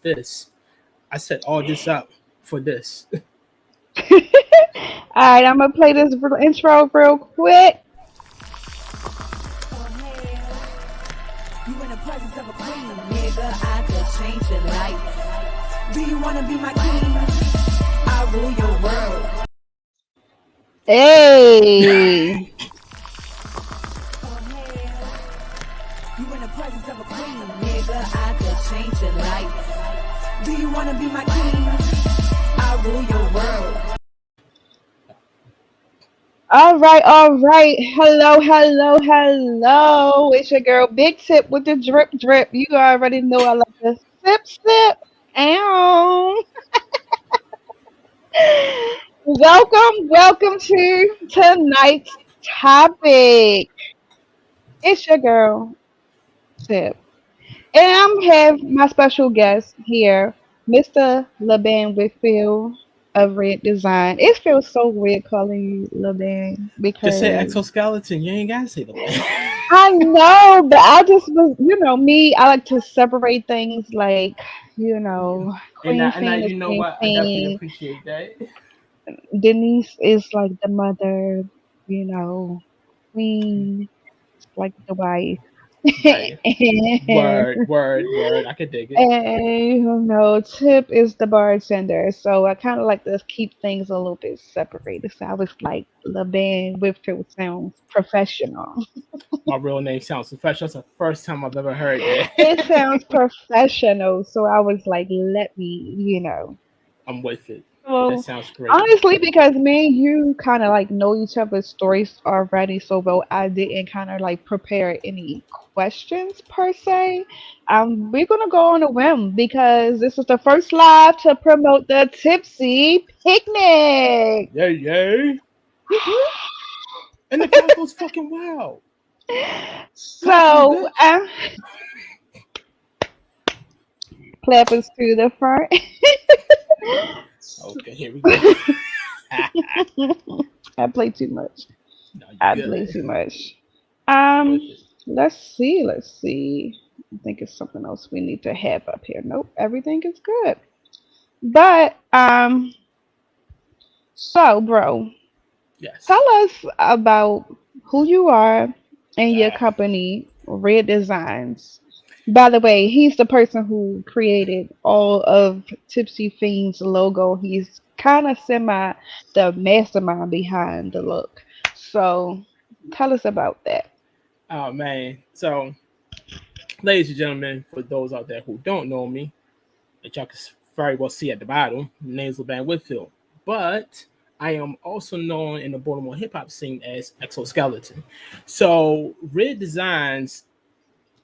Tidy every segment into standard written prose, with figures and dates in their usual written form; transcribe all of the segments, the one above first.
this. I set all this up for this. All right, I'm gonna play this intro real quick. You in the presence of a queen, nigga. I could change your life. Do you wanna be my king? I rule your world. Hey, You in the presence of a queen, nigga. I could change your life. Do you wanna be my king? I rule your world. all right, all right. Hello, hello, hello. It's your girl, Big Tip with the drip, drip. You already know I like to sip, sip. Ow. Welcome to tonight's topic. It's your girl, Tip. And I'm have my special guest here, Mr. LeBan Whitfield of Red Design. It feels so weird calling you LeBan Just say because exoskeleton. You ain't gotta say the name. I know, but I just was, me, I like to separate things like, Queen And I, Pheen is you know Queen what? I definitely Pheen. appreciate that. Denise is like the mother, Queen is like the wife. Right. and Word. I could dig it. Tip is the bartender. So I kind of like to keep things a little bit separated. So I was like, the band Whitfield sounds professional. My real name sounds professional. That's the first time I've ever heard It that. sounds professional. So I was like, let me. I'm with it. That Well, sounds great. honestly, because me and you kind of like know each other's stories already, so well, I didn't kind of like prepare any questions per se. We're gonna go on a whim because this is the first live to promote the Tipsy Picnic. Yay, yay. Whoop, whoop. And the crowd goes fucking wild. Clap for me, So, bitch. clappers to the front. Okay, here we go. I play too much. No, you I play good. too much. I'm Um, with it. let's see. I think it's something else we need to have up here. Nope, everything is good. But so bro, Yes. tell us about who you are and your Ah, company, Red Designs. By the way, he's the person who created all of Tipsy Fiend's logo. He's kind of semi the mastermind behind the look. So tell us about that. oh man. So, ladies and gentlemen, for those out there who don't know me, that y'all can very well see at the bottom, my name's LeBan Whitfield. But I am also known in the Baltimore hip hop scene as Exoskeleton. So, Red Designs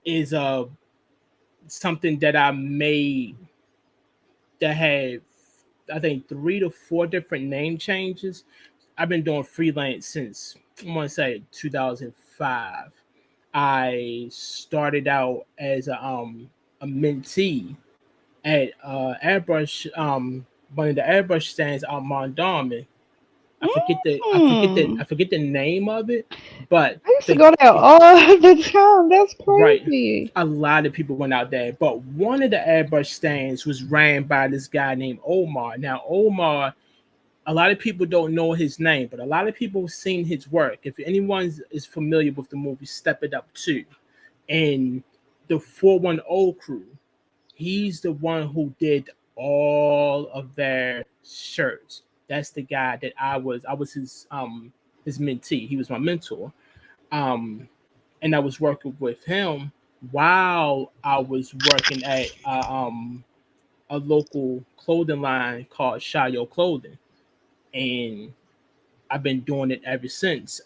is something that I made that had, I think, 3 to 4 different name changes. I've been doing freelance since, I want to say, 2005. I started out as a mentee at airbrush one of the airbrush stands out Mondawmin. Mm. I forget the name of it, but I used to the go there all the time. That's right, crazy. a lot of people went out there, but one of the airbrush stands was ran by this guy named Omar. Now Omar, a lot of people don't know his name, but a lot of people have seen his work. If anyone is familiar with the movie Step It Up 2 and the 410 crew, he's the one who did all of their shirts. That's the guy that I was his mentee. He was my mentor. Um and I was working with him while I was working at a local clothing line called Shayo Clothing. And I've been doing it ever since.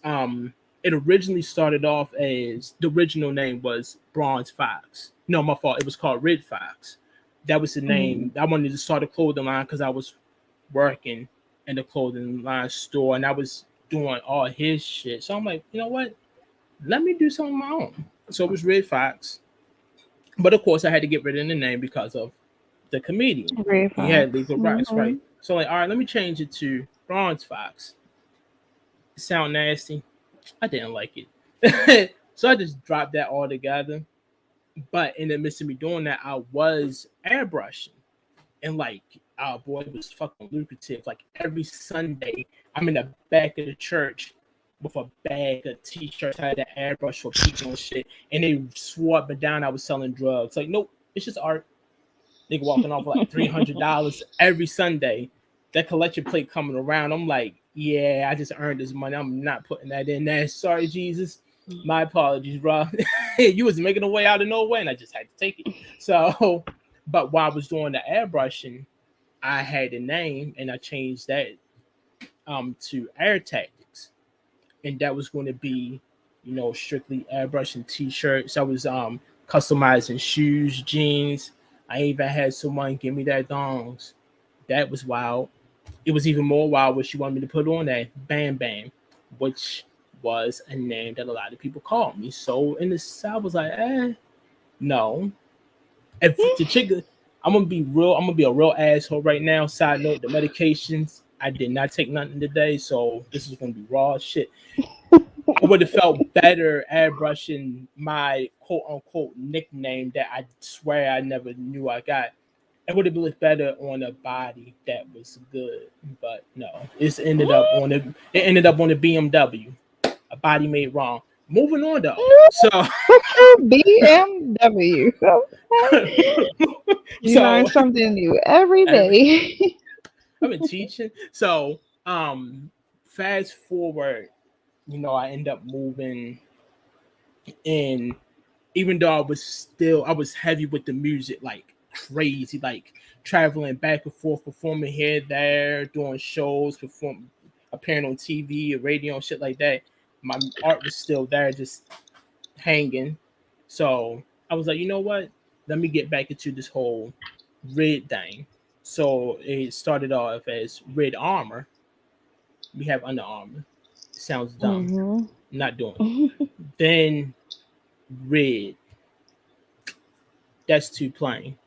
It originally started off as the original name was Bronze Fox. No, my fault. It was called Red Fox. That was the Mm. name. I wanted to start a clothing line because I was working in the clothing line store and I was doing all his shit. So I'm like, you know what? Let me do something of my own. So it was Red Fox. But of course, I had to get rid of the name because of the comedian. Red He had Fox. legal rights, Hmm. right? So like, all right, let me change it to Bronze Fox. It sound nasty. I didn't like it. So I just dropped that all together. But in the midst of me doing that, I was airbrushing. And like, oh boy, it was fucking lucrative. Like every Sunday, I'm in the back of the church with a bag of t-shirts. I had to airbrush for people and shit, and they swore up and down I was selling drugs. Like, nope, it's just art. Nigga walking off with like $300 every Sunday. That collection plate coming around, I'm like, yeah, I just earned this money. I'm not putting that in there. Sorry, Jesus. My apologies, bro. You was making a way out of nowhere, and I just had to take it. So, but while I was doing the airbrushing, I had a name, and I changed that to Air Tactics, and that was going to be, strictly airbrushing t-shirts. I was customizing shoes, jeans. I even had someone give me that dongs. That was wild. It was even more wild what she wanted me to put on that Bam Bam, which was a name that a lot of people called me. So in the South, I was like, no. If the chick, I'm gonna be real. I'm gonna be a real asshole right now. Side note: the medications. I did not take nothing today, so this is gonna be raw shit. I would have felt better airbrushing my quote unquote nickname that I swear I never knew I got. It would have looked better on a body that was good, but no, it ended up on the BMW, a body made wrong. Moving on though, so BMW. Okay. You learn so something new every every, day. I've been teaching. So fast forward, I end up moving in, even though I was heavy with the music, like crazy, like traveling back and forth, performing here, there, doing shows, appearing on TV, radio, and shit like that. My art was still there, just hanging. So I was like, you know what? Let me get back into this whole red thing. So it started off as Red Armor. We have Under Armor. Sounds dumb. Hmm. Not doing it. Then Red. That's too plain.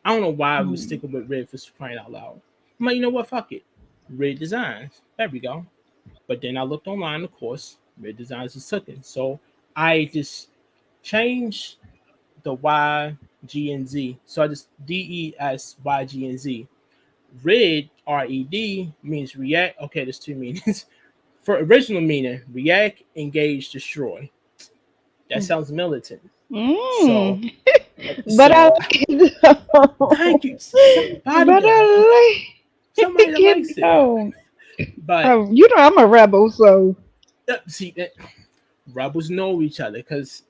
I don't know why I was sticking with Red for crying out loud. I'm like, you know what? Fuck it. Red Designs. There we go. But then I looked online, of course. Red Designs is cooking. So I just changed the Y, G, and Z. So I just DESY, G, and Z. Red, RED, means react. Okay, there's two meanings. For original meaning, react, engage, destroy. That sounds militant. So, Mm. But I so like it though. thank you. Somebody But that somebody that get likes it. though. But You know I'm a rebel, so see that rebels know each other because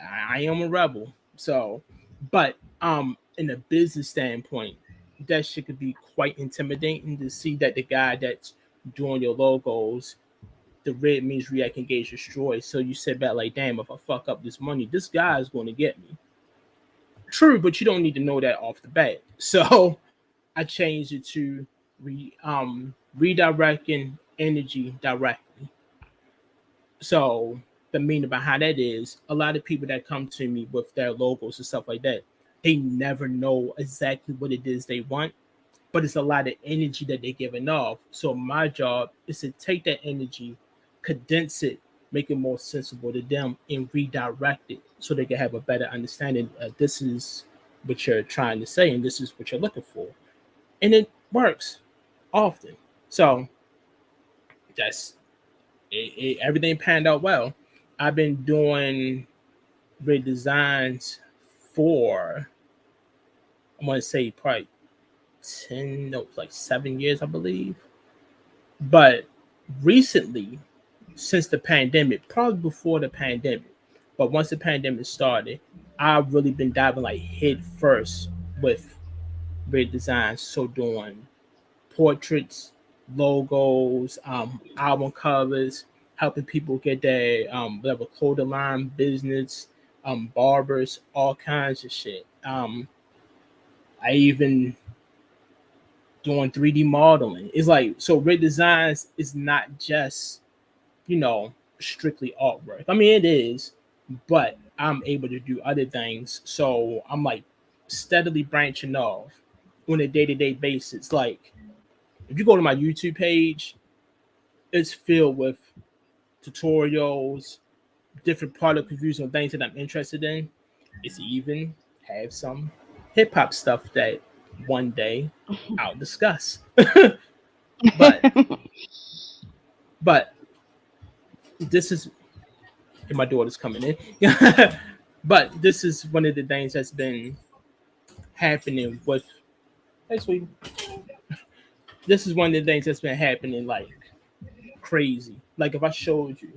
I am a rebel. So, but in a business standpoint, that shit could be quite intimidating to see that the guy that's doing your logos, the red means react, engage, destroy. So you sit back like, damn, if I fuck up this money, this guy is going to get me. True, but you don't need to know that off the bat. So I changed it to redirecting energy directly. So the meaning behind that is a lot of people that come to me with their logos and stuff like that, they never know exactly what it is they want, but it's a lot of energy that they're giving off. So my job is to take that energy, condense it, make it more sensible to them, and redirect it so they can have a better understanding. This is what you're trying to say, and this is what you're looking for, and it works often. So that's everything panned out well. I've been doing redesigns for, I want to say probably 10, no, like 7 years, I believe. But recently, since the pandemic, probably before the pandemic, but once the pandemic started, I've really been diving like head first with red designs. So doing portraits, logos, album covers, helping people get their whatever clothing line, business, barbers, all kinds of shit. I even doing 3D modeling. It's like, so red designs is not just, strictly artwork. I mean, it is, but I'm able to do other things. So I'm like steadily branching off on a day-to-day basis. Like if you go to my YouTube page, it's filled with tutorials, different product reviews on things that I'm interested in. It's even have some hip hop stuff that one day I'll discuss. but but this is my daughter's coming in. But this is one of the things that's been happening with hey sweetie. This is one of the things that's been happening like crazy. Like if I showed you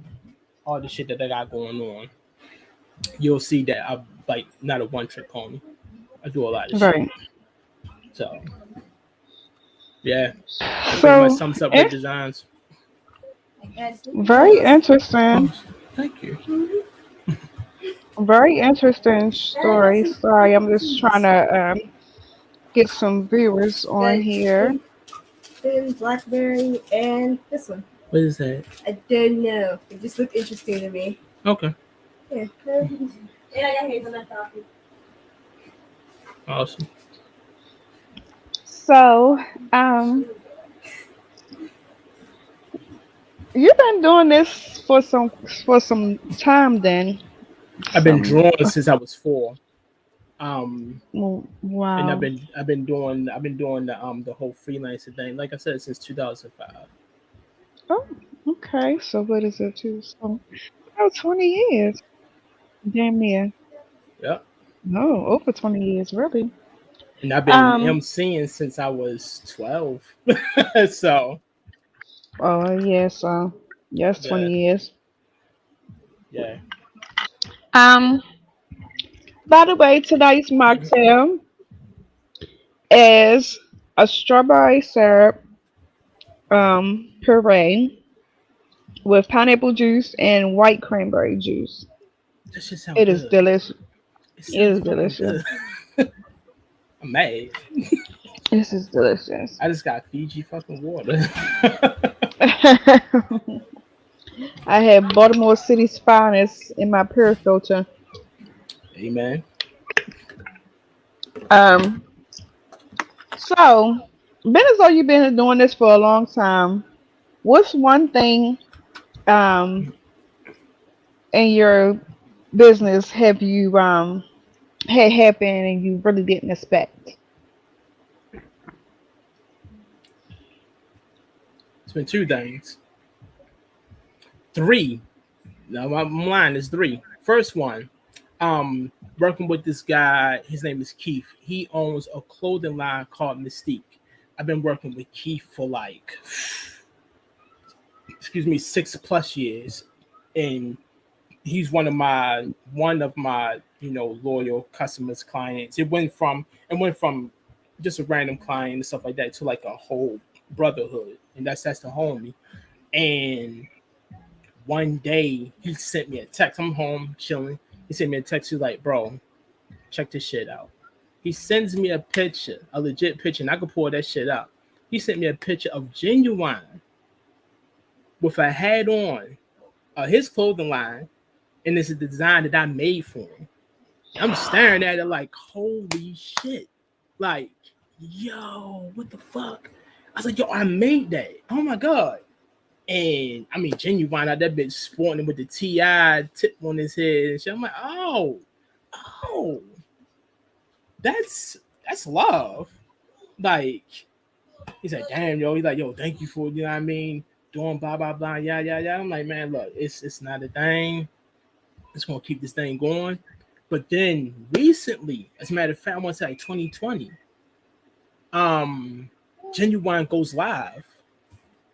all the shit that I got going on, you'll see that I'm like not a one trick pony. I do a lot of shit. Right. So yeah, that pretty much So sums up the it's designs. very interesting. Oh, thank you. Very interesting story. Sorry, I'm just trying to get some viewers on here. Then blackberry and this one. What is that? I don't know. It just looked interesting to me. Okay, Yeah. And I got hazelnut coffee. awesome. So, you've been doing this for some time then. I've been Some drawing since I was 4. And wow. I've been doing the whole freelancer thing. Like I said, since 2005. Oh, okay. So what is it too? So about 20 years. Damn near. Yep. No, over 20 years, really. And I've been Um, emceeing since I was 12. So oh yes, yes, yeah, 20 years. yeah. Um, by the way, tonight's mocktail is a strawberry syrup puree with pineapple juice and white cranberry juice. That shit sound It is good. delicious. It It sounds is fucking delicious. good. I'm mad. This is delicious. I just got Fiji fucking water. I had Baltimore City's finest in my pure filter. Amen. Um, so, been as though you've been doing this for a long time. What's one thing um in your business have you had happen and you really didn't expect? It's been 2 things. 3. No, my line is 3. First one, working with this guy. His name is Keith. He owns a clothing line called Mystique. I've been working with Keith for like, excuse me, 6+ years, and he's one of my loyal customers, clients. It went from just a random client and stuff like that to like a whole brotherhood, and that's the homie. And one day he sent me a text. I'm home chilling. He sent me a text. He's like, "Bro, check this shit out." He sends me a picture, a legit picture, and I could pull that shit up. He sent me a picture of Genuine with a hat on, his clothing line, and it's a design that I made for him. I'm staring at it like, holy shit. Like, yo, what the fuck? I was like, yo, I made that. Oh my God. And I mean, Genuine out that bitch sporting with the TI tip on his head and shit. I'm like, oh, that's love. Like, he's like, damn, yo. He's like, yo, thank you for, you know what I mean, doing blah, blah, blah, yeah, yeah, yeah. I'm like, man, look, it's not a thing. Just gonna keep this thing going. But then recently, as a matter of fact, I want to say like 2020, Genuine goes live,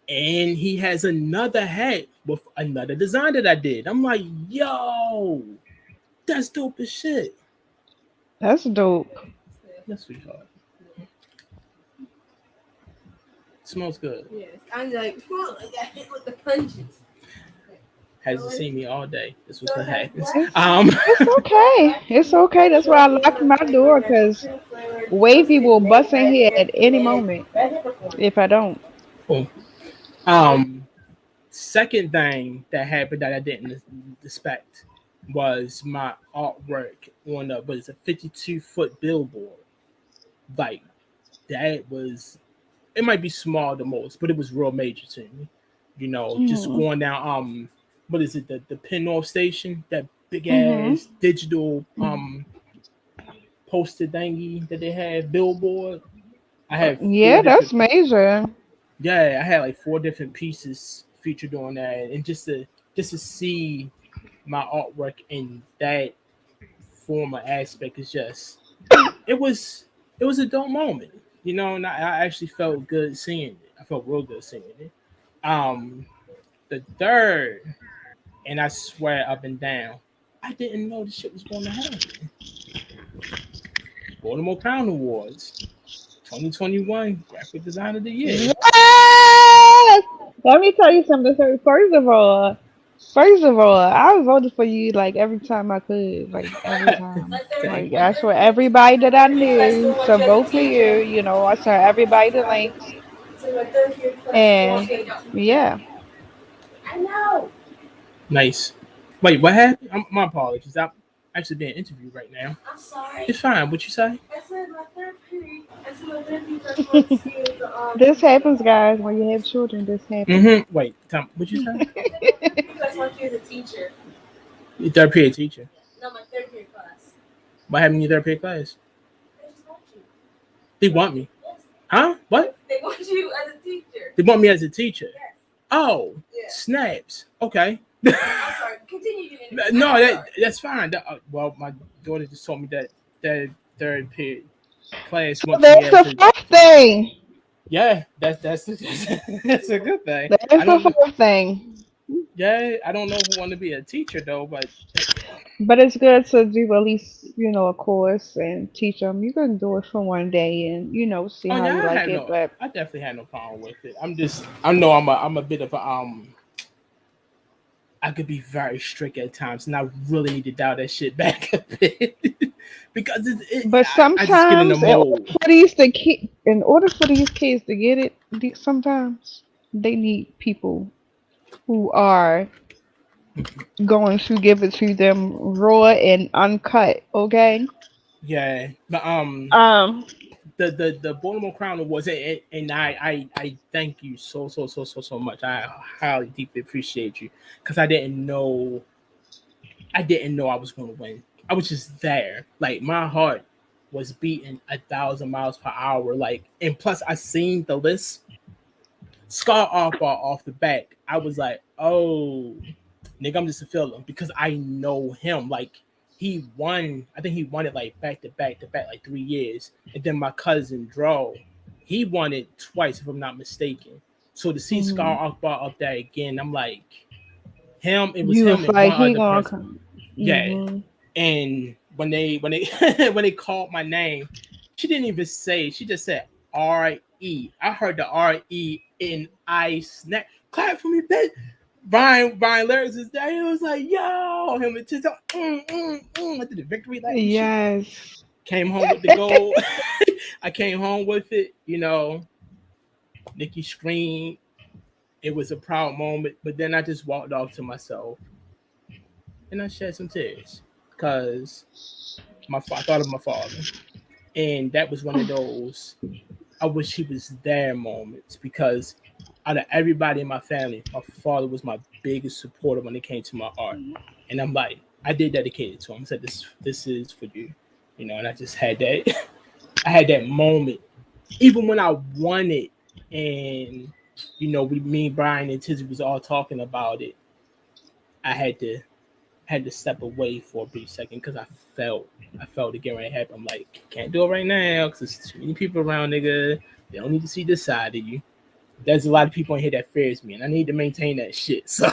and he has another hat with another design that I did. I'm like, yo, that's dope as shit. That's dope. Yes, sweetheart. Smells good. Yes. I'm like, I got hit with the punches. Hasn't seen me all day. This was what happens. It's okay. It's okay. That's why I locked my door because Wavy will bust in here at any moment if I don't. Cool. Second thing that happened that I didn't expect was my artwork on a, but it's a 52-foot billboard. Like that was, it might be small the most, but it was real major to me. Just Mm. going down what is it, the Penn North Station, that big Mhm. ass digital poster thingy that they had, billboard. I had four Yeah, that's different major. yeah, I had like four different pieces featured on that, and just to see my artwork in that form or aspect is just it was it was a dope moment, and I actually felt good seeing it. I felt real good seeing it. Um, the third, and I swear up and down, I didn't know this shit was going to happen. Baltimore Crown Awards, 2021 Graphic Design of the Year. Yes! Let me tell you something. First of all, I voted for you like every time I could, like every time. Thank Like you. I swear, everybody that I knew to vote for you. I sent everybody the links, and yeah, Nice. Wait, what happened? My apologies. I'm actually being interviewed right now. It's fine. What you say? this happens, guys. When you have children, this happens. Wait, Tom, what you say? Your third period teacher. What happened in your third period class? They want me. Huh? What? They want me as a teacher. Oh, snaps. Okay. No, that's fine. Well, my daughter just told me that third period class So wants me there's as the a fourth thing. yeah. That's that's a good thing. There's I the don't. fourth thing. Yeah, I don't know if I want to be a teacher though, but But it's good to do at least, a course and teach them. You can do it for one day and, see oh how yeah, you like it. But I definitely had no problem with it. I know I'm a bit of a I could be very strict at times, and I really need to dial that shit back a bit because but I just get in the sometimes mold. in order for these kids to get it, sometimes they need people who are going to give it to them raw and uncut. Okay. Yeah, but Um. the Baltimore Crown Awards, and I thank you so much. I highly deeply appreciate you because I didn't know I was going to win. I was just there. Like my heart was beating 1,000 miles per hour. Like, and plus I seen the list Scar off bar off the back. I was like, oh, nigga, I'm just a feeling because I know him. Like he won. I think he won it like back to back to back like 3 years. And then my cousin Dro, he won it twice if I'm not mistaken. So to see Mhm. Scar Akbar up there again, I'm like him. It was You him was and like, one he other gonna person. come. Yeah, Hmm. and when they when they called my name, she didn't even say. She just said R-E. I heard the R-E and I snap. Clap for me, bitch. Brian Lyrics is there. He was like, yo, him and Tiz, I did the victory lap and shit. Yes. Came home with the gold. I came home with it. Nikki screamed. It was a proud moment, but then I just walked off to myself and I shed some tears because I thought of my father, and that was one of those I wish he was there moments because out of everybody in my family, my father was my biggest supporter when it came to my art, and I'm like, I did dedicate it to him. I said, this is for you, and I just had that, I had that moment, even when I won it, and me, Brian, and Tizzy was all talking about it. I had to step away for a brief second because I felt it getting ready to happen. I'm like, can't do it right now because there's too many people around, nigga. They don't need to see this side of you. There's a lot of people in here that fears me, and I need to maintain that shit. So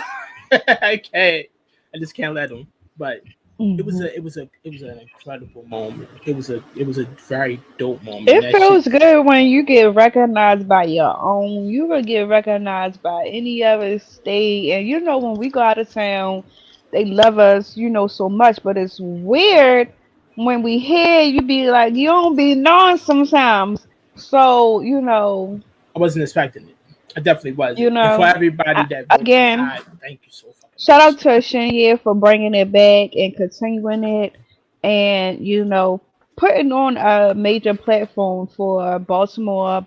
I can't. I just can't let them. But Hmm. it was an incredible moment. It was a very dope moment. It That shit. feels good when you get recognized by your own. You will get recognized by any other state. And when we go out of town, they love us, so much. But it's weird when we hear you be like, you don't be knowing sometimes. So, I wasn't expecting it. I definitely you wasn't. And for know, everybody that voted for me, again, I thank you so fucking shout out much. to Shinya for bringing it back and continuing it, and putting on a major platform for Baltimore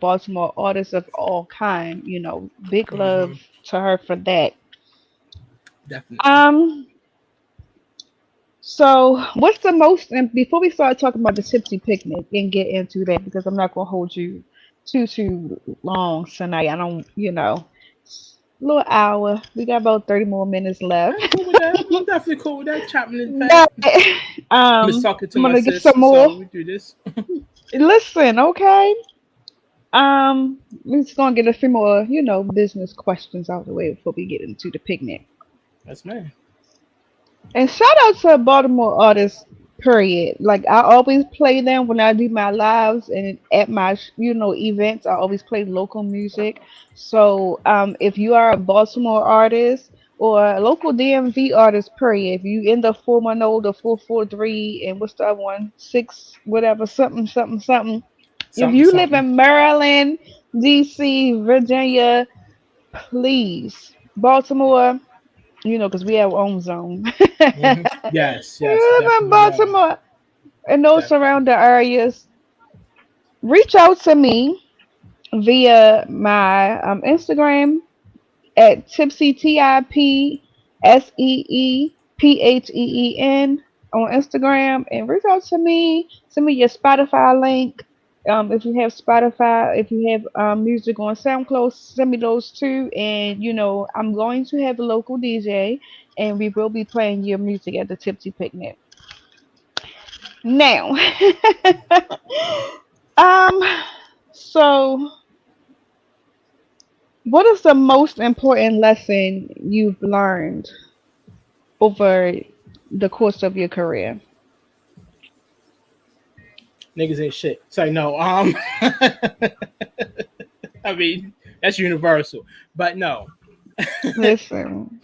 artists of all kind. Big love Hmm. to her for that. Definitely. Um, so what's the most? And before we start talking about the Tipsy picnic and get into that, because I'm not gonna hold you too long tonight. I don't, little hour. We got about 30 more minutes left. I'm cool with that. I'm definitely cool with that. Chopping it fat. But Miss talking to I'm my gonna get sis, some so more. we do this. Listen, okay. We're just gonna get a few more, business questions out the way before we get into the picnic. That's man. And shout out to Baltimore artists, period. Like I always play them when I do my lives and at my events. I always play local music. So if you are a Baltimore artist or a local DMV artist, period. If you in the 410, the 443, and what's the other one, six whatever, something something something. If Something, you live something. in Maryland, DC, Virginia, please, Baltimore, because we have our own zone. Hmm. Yes, yes, You live in definitely are. Baltimore and those Definitely. surrounding areas, reach out to me via my Instagram at tipsy TIPSEEPHEEN on Instagram, and reach out to me. Send me your Spotify link. If you have Spotify, if you have music on SoundCloud, send me those too. And I'm going to have a local DJ, and we will be playing your music at the Tipsy Picnic. Now, um, so what is the most important lesson you've learned over the course of your career? Niggas ain't shit. So no, I mean that's universal. But no. Listen,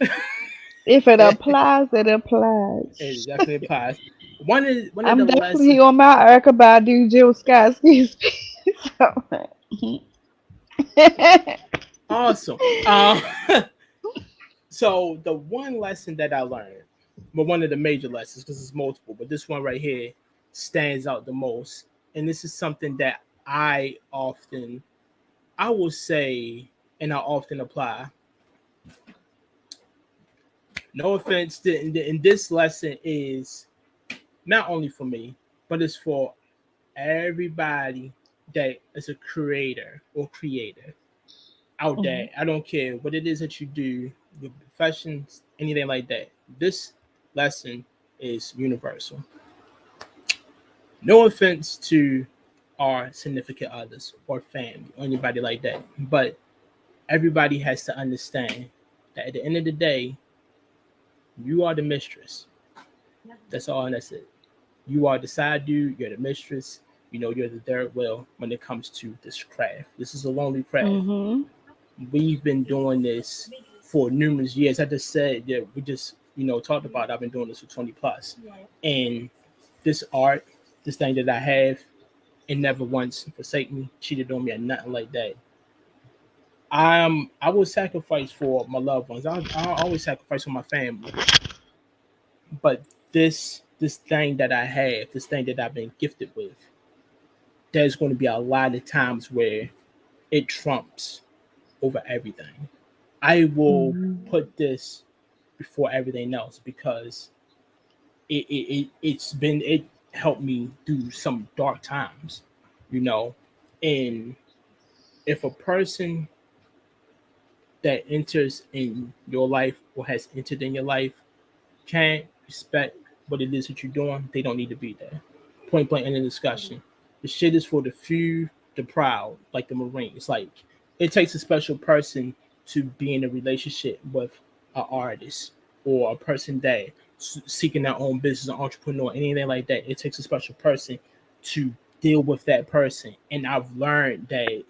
if it it applies, it applies. definitely applies. One of the I'm lessons definitely on my Erica Badu, Jill Scott, excuse me. awesome. So the one lesson that I learned, but one of the major lessons, because it's multiple, but this one right here stands out the most. And this is something that I will say, and I often apply. No offense, and this lesson is not only for me, but it's for everybody that is a creator or creator out there. Mhm. I don't care what it is that you do, your professions, anything like that. This lesson is universal. No offense to our significant others or family or anybody like that, but everybody has to understand that at the end of the day, you are the mistress. That's all, and that's it. You are the side dude, you're the mistress, you're the third wheel when it comes to this craft. This is a lonely craft. Mhm. We've been doing this for numerous years. I just said that we just, talked about I've been doing this for 20 plus. And this art, this thing that I have, it never once forsake me, cheated on me or nothing like that. I will sacrifice for my loved ones. I always sacrifice for my family. But this thing that I have, this thing that I've been gifted with, there's going to be a lot of times where it trumps over everything. I will Mhm. put this before everything else because it helped me through some dark times, you know. And if a person that enters in your life or has entered in your life can't respect what it is that you're doing, they don't need to be there. Point blank in the discussion. The shit is for the few, the proud, like the Marines. Like it takes a special person to be in a relationship with an artist or a person that seeking their own business, an entrepreneur, anything like that. It takes a special person to deal with that person. And I've learned that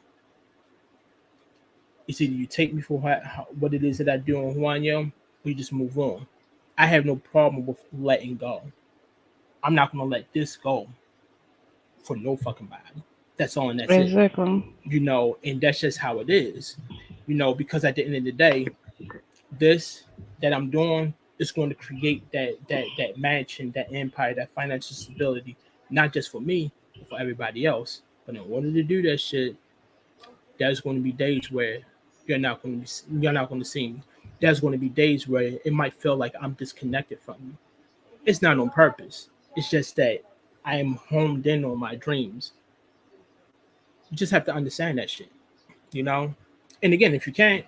it's either you take me for what it is that I do on who I am, or you just move on. I have no problem with letting go. I'm not gonna let this go for no fucking body. That's all and that's it. Exactly. And that's just how it is. Because at the end of the day, this that I'm doing is going to create that mansion, that empire, that financial stability, not just for me, but for everybody else. But in order to do that shit, there's going to be days where you're not going to see me. There's going to be days where it might feel like I'm disconnected from you. It's not on purpose. It's just that I am homed in on my dreams. You just have to understand that shit, you know. And again, if you can't,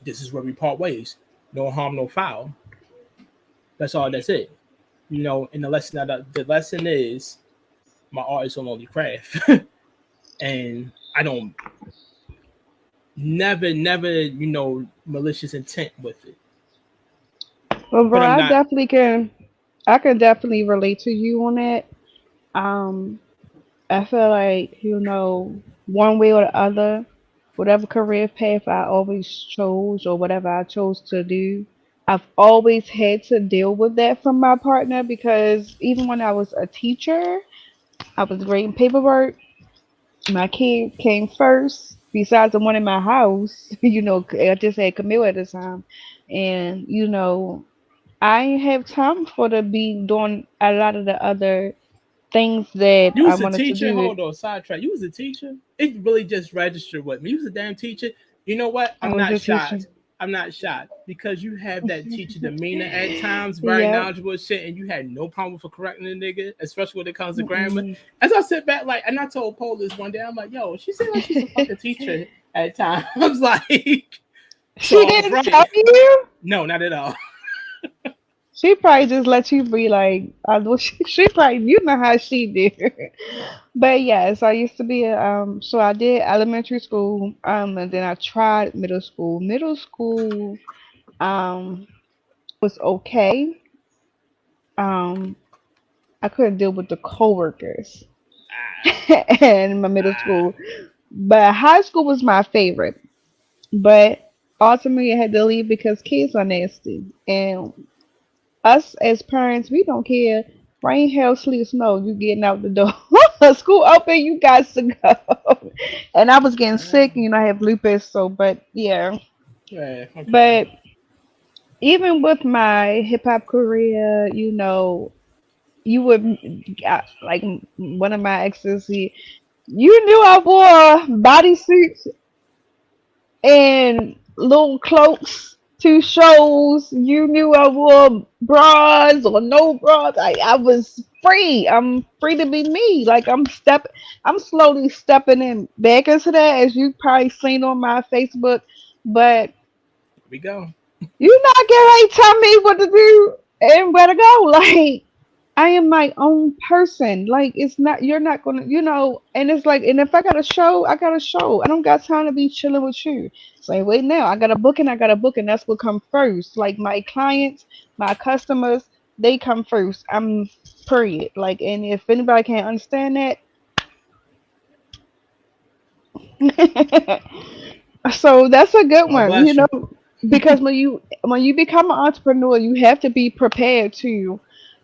this is where we part ways. No harm, no foul. That's all. That's it. You know. And the lesson is my art is on only craft, and I don't never malicious intent with it. Well, bro, But I'm not. I can definitely relate to you on that. Um, I feel like, one way or the other, whatever career path I always chose or whatever I chose to do, I've always had to deal with that from my partner because even when I was a teacher, I was grading paperwork. My kid came first, besides the one in my house. I just had Camille at the time. And, I ain't have time for to be doing a lot of the other things that You I was a wanted to teacher. do. Hold on, sidetrack. You was a teacher. It really just registered with me. You was a damn teacher. You know what? I I'm was not a teacher. shocked. I'm not shocked because you have that teacher demeanor at times, very Yep. knowledgeable as shit, and you had no problem for correcting a nigga, especially when it comes to grammar. Mm-mm. As I sit back, like, and I told Paul this one day, I'm like, yo, she seemed like she's a fucking teacher at times. I was like, so She I was didn't tell right. you. No, not at all. She probably just let you be like, I know she probably, how she did. But yes, I used to be so I did elementary school, and then I tried middle school. Middle school, um, was okay. Um, I couldn't deal with the coworkers Ah, in my middle ah. school, but high school was my favorite. But ultimately, I had to leave because kids are nasty, and us as parents, we don't care. Rain, hail, sleet, snow, you getting out the door. School open, you got to go. And I was getting sick, I have lupus, so but yeah. Yeah, okay. But even with my hip hop career, you would like one of my exes. You knew I wore bodysuits and little cloaks to shows. You knew I wore bras or no bras. I was free. I'm free to be me. Like I'm slowly stepping in back into that, as you probably seen on my Facebook. But Here we go. you not getting ready to tell me what to do and where to go. Like I am my own person. Like it's not you're not gonna and it's like, and if I got a show, I got a show. I don't got time to be chilling with you. Say, wait now, I got a book and that's what come first. Like my clients, my customers, they come first. I'm period. Like, and if anybody can't understand that, so that's a good God one, bless you. because when you become an entrepreneur, you have to be prepared to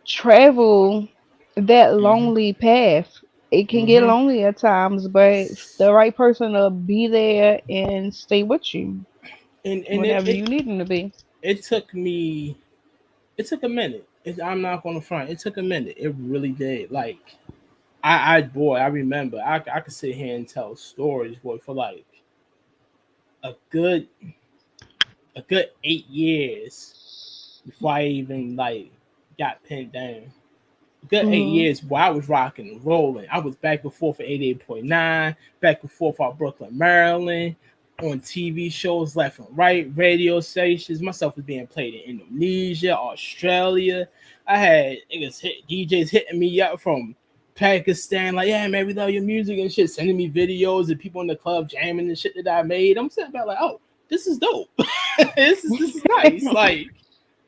travel that Hmm. lonely path. It can get Hmm. lonely at times, but the right person will be there and stay with you And whenever you need them to be. it took me it took a minute. I'm not gonna front. It took a minute. It really did. Like boy, I remember. I could sit here and tell stories, boy, for like a good a good 8 years before I even like got pinned down. A good eight Hmm. years, boy, I was rocking and rolling. I was back and forth at 88.9, back and forth out Brooklyn, Maryland, on TV shows left and right, radio stations. Myself was being played in Indonesia, Australia. I had DJs hitting me up from Pakistan, like, yeah, man, we love your music and shit, sending me videos of people in the club jamming and shit that I made. I'm sitting back like, oh, this is dope. This is nice. Like,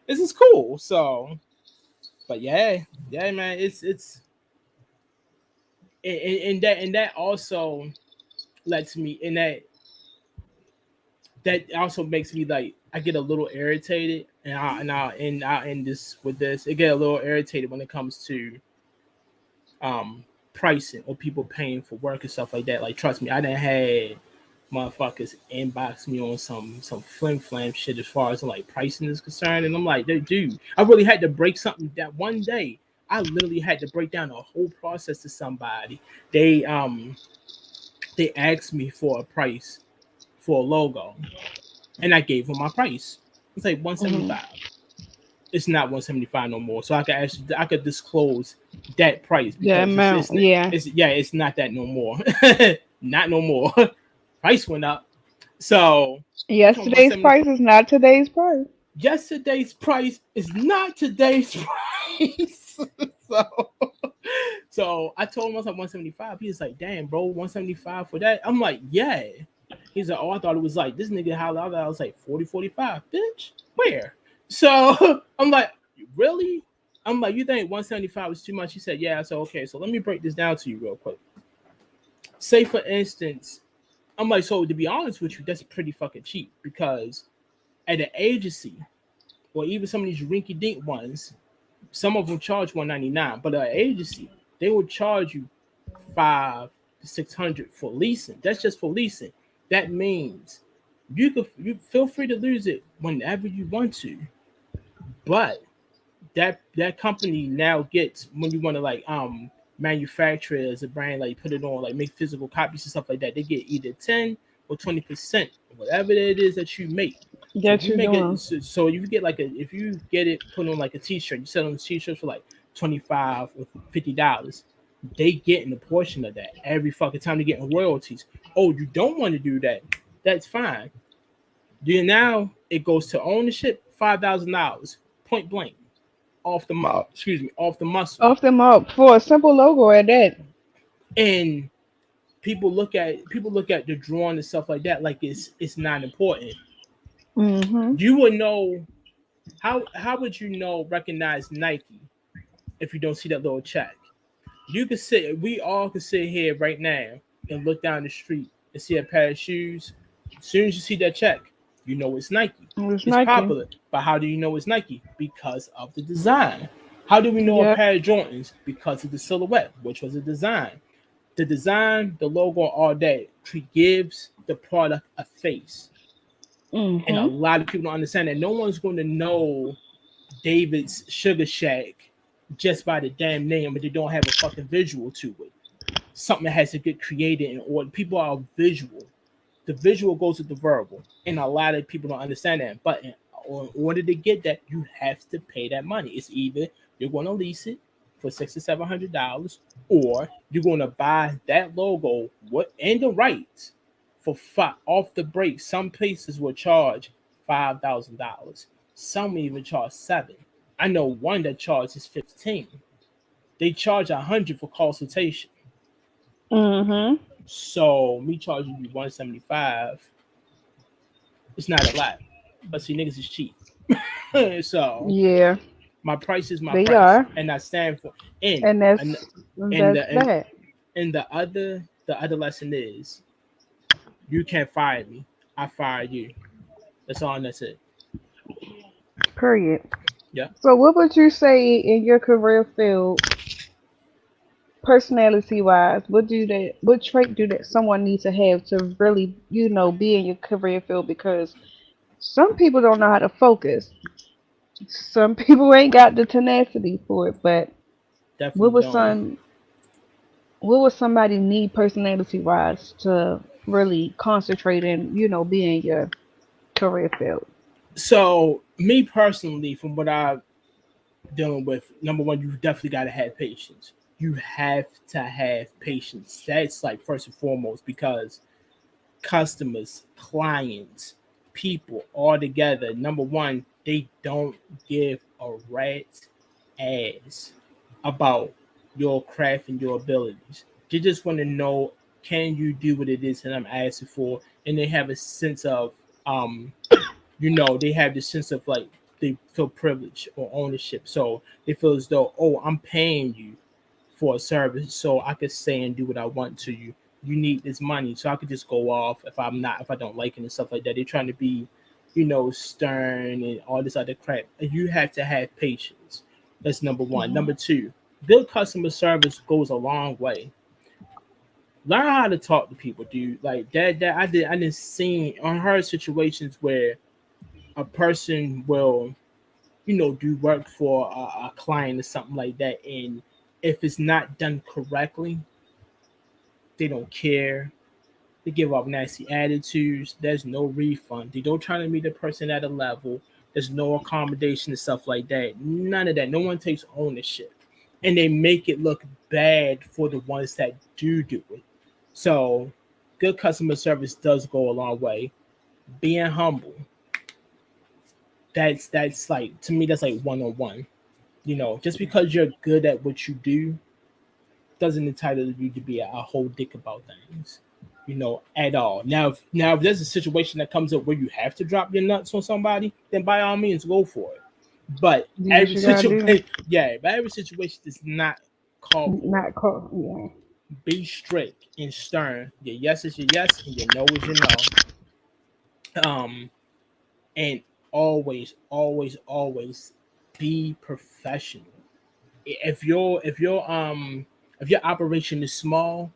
this is cool. So, but yeah, man, and that also lets me, and that also makes me like I get a little irritated, and I end this with this. It get a little irritated when it comes to um pricing or people paying for work and stuff like that. Like, trust me, I done had motherfuckers inbox me on some flim flam shit as far as like pricing is concerned, and I'm like, dude, I really had to break something that one day. I literally had to break down the whole process to somebody. They um they asked me for a price for a logo, and I gave them my price. It's like Hmm. 175. it's not 175 no more. So I could disclose that price The because amount, yeah. it's not that no more. Not no more. Price went up. So I told him Yesterday's 170. price is not today's price. Yesterday's price is not today's price. so so I told him I was like 175. He was like, damn, bro, 175 for that. I'm like, yeah. He's like, oh, I thought it was like this nigga holler out. I was like 40, 45, bitch. Where? So I'm like, really? I'm like, you think 175 is too much? He said, yeah. I said, okay, so let me break this down to you real quick. Say for instance, I'm like, so to be honest with you, that's pretty fucking cheap because at an agency or even some of these rinky dink ones, some of them charge 199, but an agency, they will charge you 500 to 600 for leasing. That's just for leasing. That means you feel free to lose it whenever you want to, but that company now gets when you want to like manufacture it as a brand, like put it on, like make physical copies and stuff like that, they get either 10 or 20%, whatever it is that you make. So if That you you're make it, doing. so you get like if you get it put on like a t-shirt, you sell on the t-shirt for like 25 or $50, they get in a portion of that every fucking time they get in royalties. Oh, you don't want to do that? That's fine. Then now it goes to ownership, $5,000, point blank, off the muscle. Off them up for a simple logo at that. And people look at the drawing and stuff like that like it's not important. Mm-hmm. You would know how would you know recognize Nike if you don't see that little check? We all could sit here right now and look down the street and see a pair of shoes. As soon as you see that check, you know it's Nike. It's It's Nike. popular. But how do you know it's Nike? Because of the design. How do we know a Yep. pair of Jordans? Because of the silhouette, which was a design. The design, the logo, all that gives the product a face. And a Mm-hmm. lot of people don't understand that. No one's going to know David's Sugar Shack just by the damn name, but they don't have a fucking visual to it. Something that has to get created in order. People are visual. The visual goes with the verbal, and a lot of people don't understand that. But in order to get that, you have to pay that money. It's either you're going to lease it for $600 to $700, or you're going to buy that logo and the rights for off the break. Some places will charge $5,000. Some even charge seven. I know one that charges 15. They charge 100 for consultation. Mm-hmm. So me charging you 175, it's not a lot. But see, niggas is cheap. So Yeah, my price is my they price, are, and I stand for. and And and that's the that. the other lesson is you can't fire me. I fire you. That's all, and that's it. Period. Yeah. So, what would you say in your career field, personality wise? What trait do that someone needs to have to really, be in your career field? Because some people don't know how to focus. Some people ain't got the tenacity for it. But what Definitely would don't. some what would somebody need personality wise to really concentrate and be in your career field? So me personally, from what I'm dealing with, number one, you definitely got to have patience. You have to have patience. That's like first and foremost because customers, clients, people all together. Number one, they don't give a rat's ass about your craft and your abilities. They just want to know, can you do what it is that I'm asking for? And they have a sense of um they have this sense of like they feel privilege or ownership. So they feel as though, oh, I'm paying you for a service, so I could say and do what I want to you. You need this money, so I could just go off if I don't like it and stuff like that. They're trying to be, stern and all this other crap. And you have to have patience. That's number one. Hmm. Number two, good customer service goes a long way. Learn how to talk to people, dude. Like that I didn't see on her situations where a person will do work for a client or something like that, and if it's not done correctly, they don't care. They give off nasty attitudes. There's no refund. They don't try to meet the person at a level. There's no accommodation and stuff like that. None of that. No one takes ownership, and they make it look bad for the ones that do it. So, good customer service does go a long way. Being humble, that's like, to me, that's like one on one. Just because you're good at what you do doesn't entitle you to be a whole dick about things, at all. Now if there's a situation that comes up where you have to drop your nuts on somebody, then by all means go for it. But Do what every you gotta do. situation, yeah, but every situation does not call for it. Not cool. Yeah. Be strict and stern. Your yes is your yes, and your no is your no. Um, and always, always, always be professional. If your operation is small,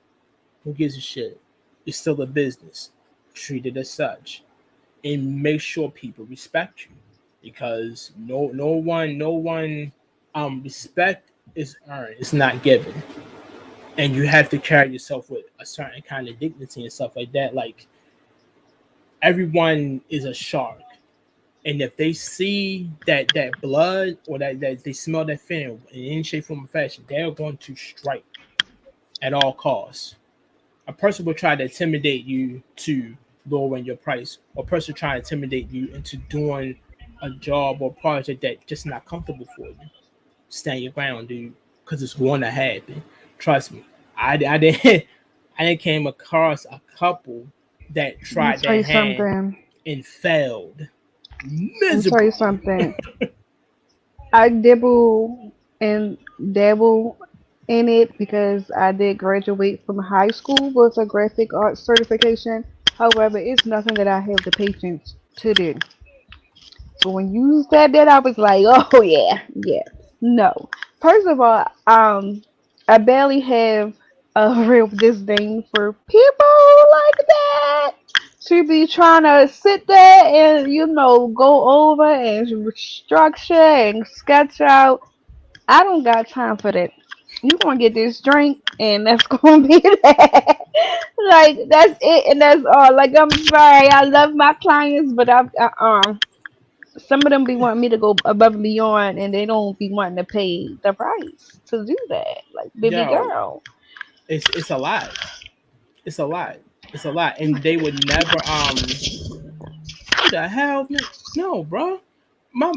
who gives a shit? It's still a business. Treat it as such, and make sure people respect you, because no one respect is earned. It's not given, and you have to carry yourself with a certain kind of dignity and stuff like that. Like, everyone is a shark, and if they see that blood, or that they smell that fin in any shape, form, or fashion, they're going to strike at all costs. A person will try to intimidate you to lowering your price, or a person try to intimidate you into doing a job or project that just not comfortable for you. Stand your ground, dude, because it's going to happen. Trust me. I didn't I didn't came across a couple that Let me tried tell their you hand something. and failed Let me tell you miserably. something. I dibble and dabble in it because I did graduate from high school with a graphic arts certification. However, it's nothing that I have the patience to do. So when you said that, I was like, oh yeah, yeah. No. First of all, I barely have a real disdain for people like that. To be trying to sit there and go over and structure and sketch out. I don't got time for that. You gonna get this drink and that's gonna be that. Like that's it and that's all. Like I'm sorry, I love my clients, but some of them be wanting me to go above and beyond, and they don't be wanting to pay the price to do that. Like, baby Yo, girl, it's a lot. It's a lot. It's a lot. And they would never who the hell, man? No, bro. My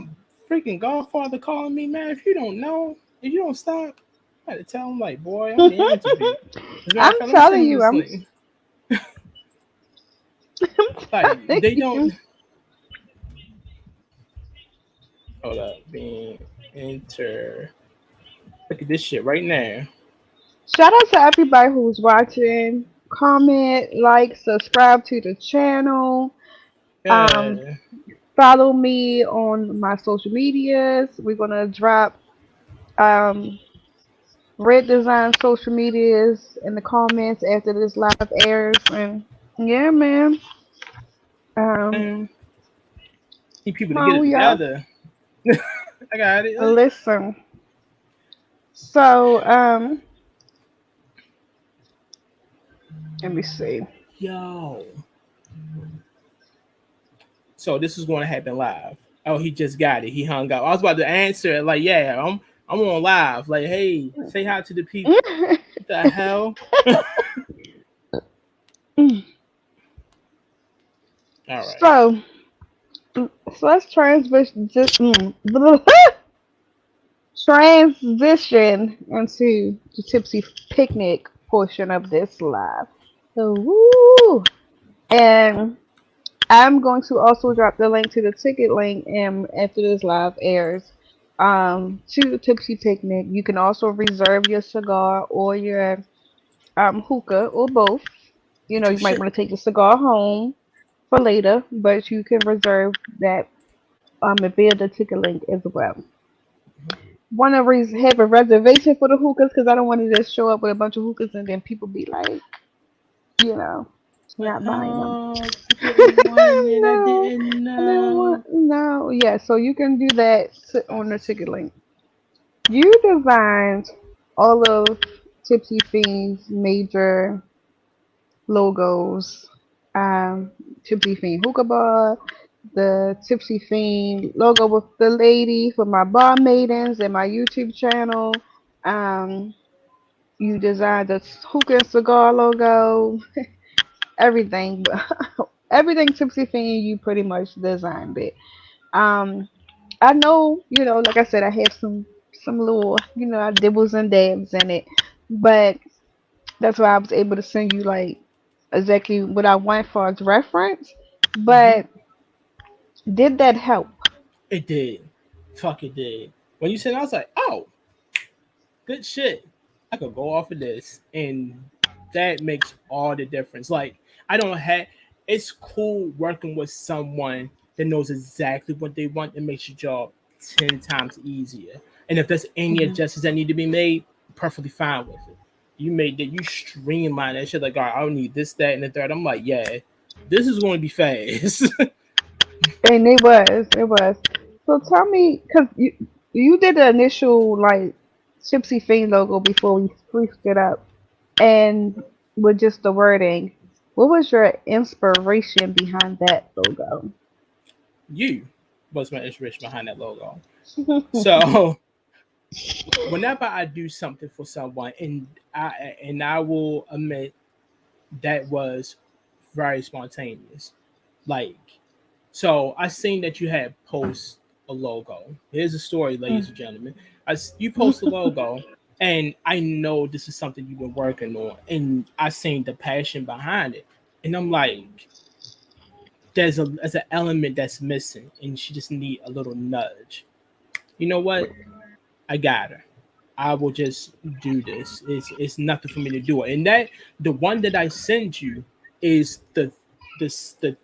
freaking godfather calling me, man. If you don't stop, I had to tell him, like, boy, I'm being interviewed. As a matter I'm of fact, let me send telling you you, this link. Like, telling they don't. you. Hold up, being inter. Look at this shit right now. Shout out to everybody who's watching. Comment, like, subscribe to the channel. Um, Yeah. Follow me on my social medias. We're gonna drop um Red Design social medias in the comments after this live airs. And yeah, man. Um, Man, need people Come to get it on, y'all. together. I got it. Listen. So, let me see. Yo. So this is going to happen live. Oh, he just got it. He hung up. I was about to answer it, like, yeah, I'm on live. Like, hey, say hi to the people. What the hell? All right. so, so let's transition into the tipsy picnic portion of this live. So, woo! And I'm going to also drop the link to the ticket link after this live airs. To the Tipsy Picnic. You can also reserve your cigar or your hookah or both. You might Touche. want to take the cigar home for later, but you can reserve that via the ticket link as well. Want to have a reservation for the hookahs because I don't want to just show up with a bunch of hookahs and then people be like, you know, Like, not buying them. oh, I didn't want it. I No, didn't I didn't want know. no. Yeah, so you can do that on the ticket link. You designed all of Tipsy Fiend's major logos. Tipsy Fiend hookah bar, the Tipsy Pheen logo with the lady for my bar maidens and my YouTube channel. Um, you designed the hookah and cigar logo, everything, everything Tipsy Pheen. You pretty much designed it. Um, I know, like I said, I have some little, dibbles and dabs in it, but that's why I was able to send you like exactly what I want for as reference. Hmm. But did that help? It did. Fuck, it did. When you said, I was like, oh, good shit. I could go off of this, and that makes all the difference. Like, I don't have. It's cool working with someone that knows exactly what they want and makes your job 10 times easier. And if there's any Hmm. adjustments that need to be made, perfectly fine with it. You made that. You streamline that shit. Like, all right, I don't need this, that, and the third. I'm like, yeah, this is going to be fast. And it was. So tell me, cause you did the initial like Gypsy Fiend logo before we spruced it up, and with just the wording. What was your inspiration behind that logo? You was my inspiration behind that logo. So whenever I do something for someone, and I will admit that was very spontaneous. Like, so I seen that you had post a logo. Here's a story, ladies and gentlemen. You post a logo, and I know this is something you've been working on, and I seen the passion behind it, and I'm like, there's an element that's missing, and she just need a little nudge. You know what? I got her. I will just do this. It's nothing for me to do it. And that the one that I sent you is the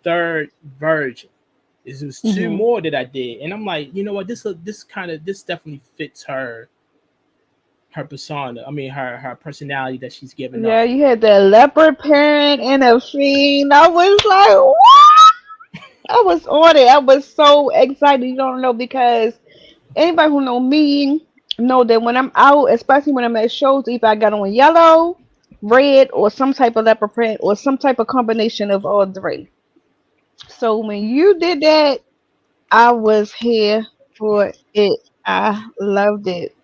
third version. It was two Hmm. more that I did, and I'm like, you know what? This definitely fits her persona. I mean, her personality that she's giving Yeah, off. you had the leopard parent and a fiend. I was like, what? I was on it. I was so excited. You don't know because anybody who know me know that when I'm out, especially when I'm at shows, either I got on yellow, red, or some type of leopard print, or some type of combination of all three. So when you did that, I was here for it. I loved it.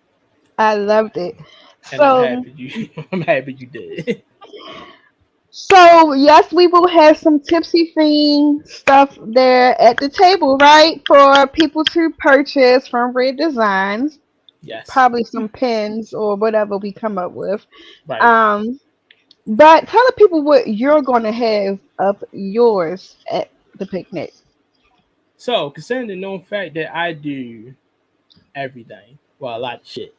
I loved it. And I'm So happy you. I'm happy you did. So yes, we will have some tipsy fiend stuff there at the table, right? For people to purchase from Red Designs. Yes, Probably some pins or whatever we come up with. right. Um, but tell the people what you're gonna have up yours at the picnic. So considering the known fact that I do everything, well, a lot of shit.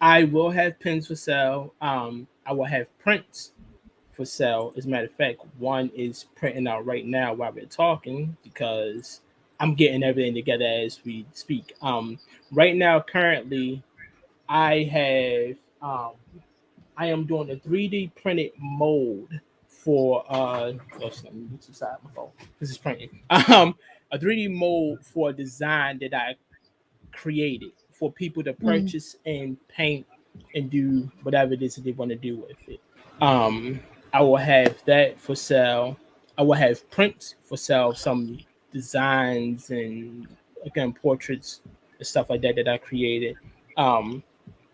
I will have pins for sale. I will have prints for sale. As a matter of fact, one is printing out right now while we're talking because I'm getting everything together as we speak. Right now, currently, I have I am doing a 3D printed mold for let me get inside my phone. This is printing. A 3D mold for a design that I created for people to Mm, purchase and paint and do whatever it is that they want to do with it. Um, I will have that for sale. I will have prints for sale, some designs and again portraits and stuff like that that I created. Um,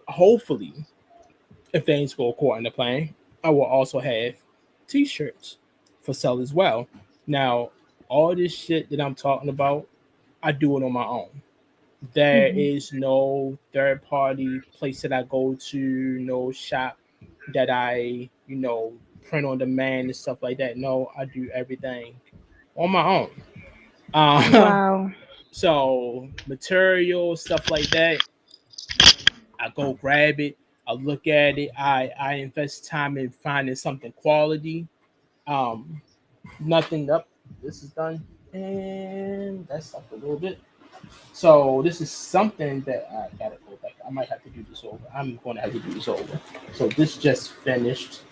Hopefully, if things go according to plan, I will also have T-shirts for sale as well. Now, all this shit that I'm talking about, I do it on my own. There mhm. is no third party place that I go to, no shop that I print on demand and stuff like that. No, I do everything on my own. Um, Wow. so material, stuff like that, I go grab it, I look at it, I invest time in finding something quality. Um, Nothing up. This is done. And that's up a little bit. So this is something that I gotta go back. I might have to do this over. I'm going to have to do this over. So this just finished.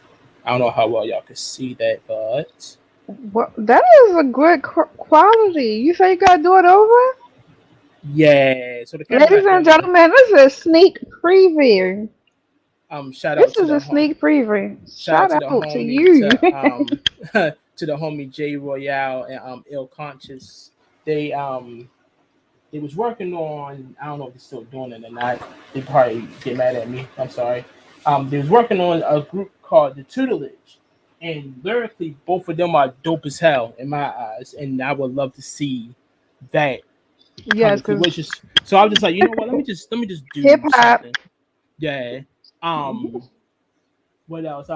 I don't know how well y'all can see that, but What? That is a good quality. You say you gotta do it over? yeah. So the camera Ladies not and doing it. gentlemen, this is a sneak preview. Shout out This to is the a home. sneak preview. Shout out Shout to the out to homie you. to to the homie J Royale and Ill Conscious. They they was working on, I don't know if they're still doing it or not. They probably get mad at me. I'm sorry. They was working on a group called the Tutelage, and lyrically, both of them are dope as hell in my eyes, and I would love to see that come Yes, to because fruition. So I was just like, you know what? Let me just hip do hop. something. Yeah. What else?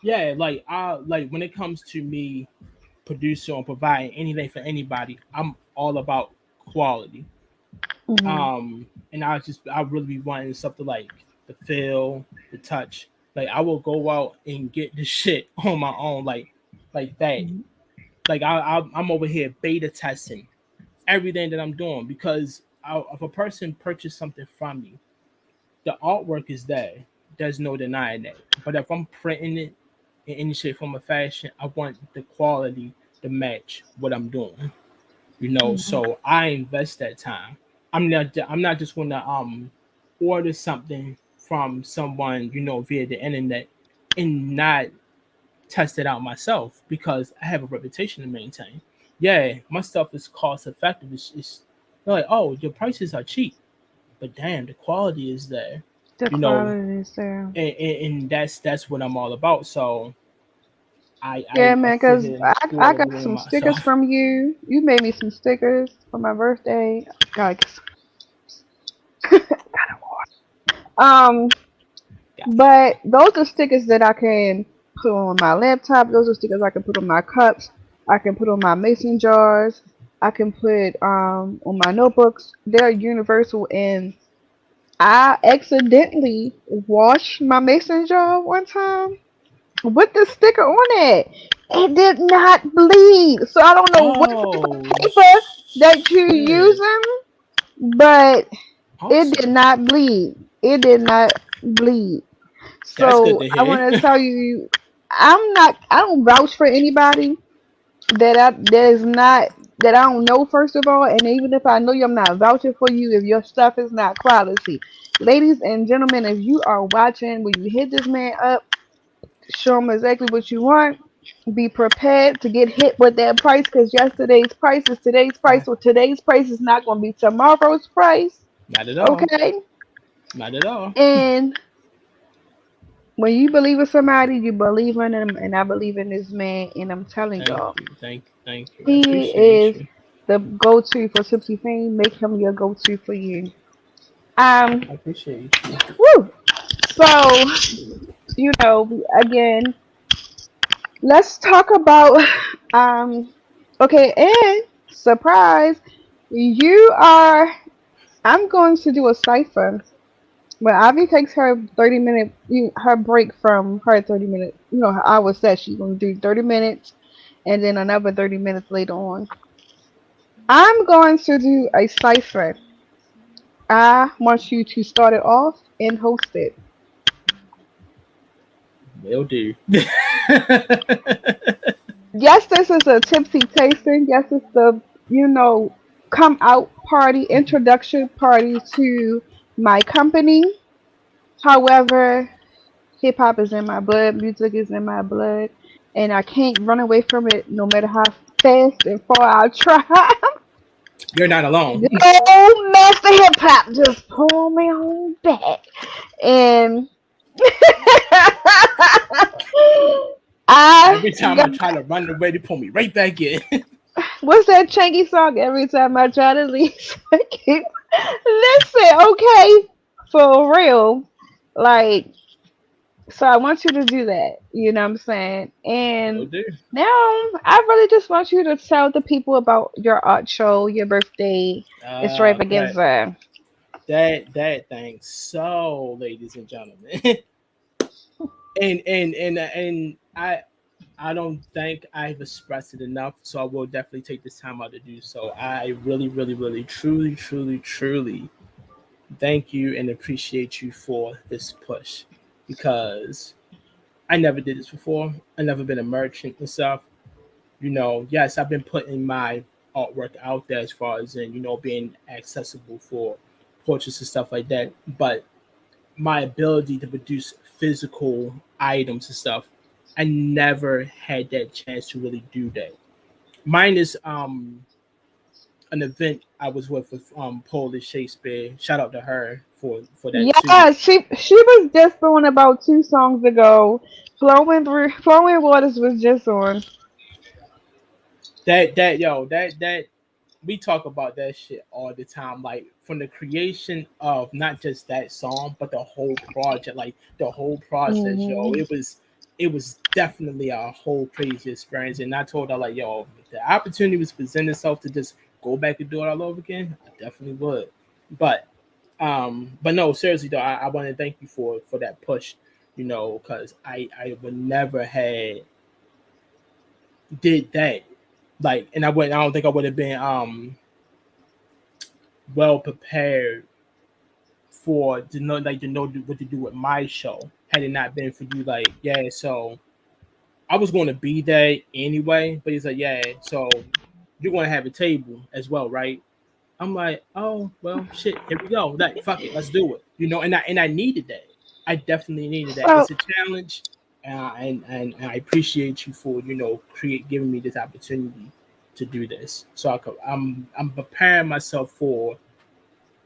Yeah. Like I like when it comes to me producing or providing anything for anybody, I'm all about quality. Hmm. And I really be wanting stuff to like the feel, the touch. Like I will go out and get the shit on my own, like that. Like I'm over here beta testing everything that I'm doing because if a person purchased something from me, the artwork is there. There's no denying that. But if I'm printing it in any shape, form, or fashion, I want the quality to match what I'm doing. Hmm. So I invest that time. I'm not just gonna order something from someone via the internet and not test it out myself because I have a reputation to maintain. Yeah, my stuff is cost effective. It's they're like, oh, your prices are cheap, but damn, the quality is there. The You know, quality is there. and that's what I'm all about. So Yeah, I man, sit because here and I, do I all the got doing some stickers myself. from you. You made me some stickers for my birthday. God, um, Gotcha. but those are stickers that I can put on my laptop. Those are stickers I can put on my cups. I can put on my mason jars. I can put on my notebooks. They're universal, and I accidentally washed my mason jar one time with the sticker on it. It did not bleed. So I don't know what type of Oh paper that you're shit! using, but it did Awesome. not bleed. It did not bleed. That's good So to I hear. want to tell you, I don't vouch for anybody that is not, that I don't know, first of all. And even if I know you, I'm not vouching for you if your stuff is not quality. Ladies and gentlemen, if you are watching, when you hit this man up, show him exactly what you want. Be prepared to get hit with that price because yesterday's price is today's price. So today's price is not going to be tomorrow's price. Not at all. Okay? Not at all. And when you believe in somebody, you believe in them. And I believe in this man. And I'm telling Thank y'all, you. Thank you. I he appreciate is you. the go to for Tipsy Pheen. Make him your go to for you. Um, I appreciate you. woo. So, again, let's talk about okay, and surprise, you are I'm going to do a cipher. When Ivy takes her 30-minute her break from her 30-minute, her hour set, she's gonna do 30 minutes and then another 30 minutes later on. I'm going to do a cipher. I want you to start it off and host it. Will do. Yes, this is a tipsy tasting. Yes, it's the come out party, introduction party to my company. However, hip hop is in my blood, music is in my blood, and I can't run away from it no matter how fast and far I try. You're not alone. No, master hip hop just pull me on back. And I Every time I got, try to run away, they pull me right back in. what's that Changy song? Every time I try to leave, I keep, listen, okay, for real. Like, so I want you to do that. You know what I'm saying? Will And do. now I really just want you to tell the people about your art show, your birthday That extravaganza. that thing. So, ladies and gentlemen, and I don't think I've expressed it enough, so I will definitely take this time out to do so. I really, really, really, truly, truly, truly thank you and appreciate you for this push because I never did this before. I never been a merchant and stuff. Yes, I've been putting my artwork out there as far as in being accessible for portraits and stuff like that. But my ability to produce physical items and stuff, I never had that chance to really do that. Mine is an event I was with Polish Shakespeare. Shout out to her for that too. Yeah, she was just on about 2 songs ago. Flowing Waters was just on. That we talk about that shit all the time. Like from the creation of not just that song, but the whole project, like the whole process, yo. Hmm. It was definitely a whole crazy experience. And I told her like, yo, if the opportunity was present itself to just go back and do it all over again, I definitely would. But but no, seriously though, I want to thank you for that push, because I would never had did that. Like, and I don't think I would have been well prepared for to know what to do with my show had it not been for you. Like, yeah, so I was going to be there anyway, but he's like, yeah, so you're going to have a table as well, right? I'm like, oh well, shit, here we go. Like, fuck it, let's do it. And I needed that. I definitely needed that. So It's a challenge, and I appreciate you for create giving me this opportunity to do this. So I'm preparing myself for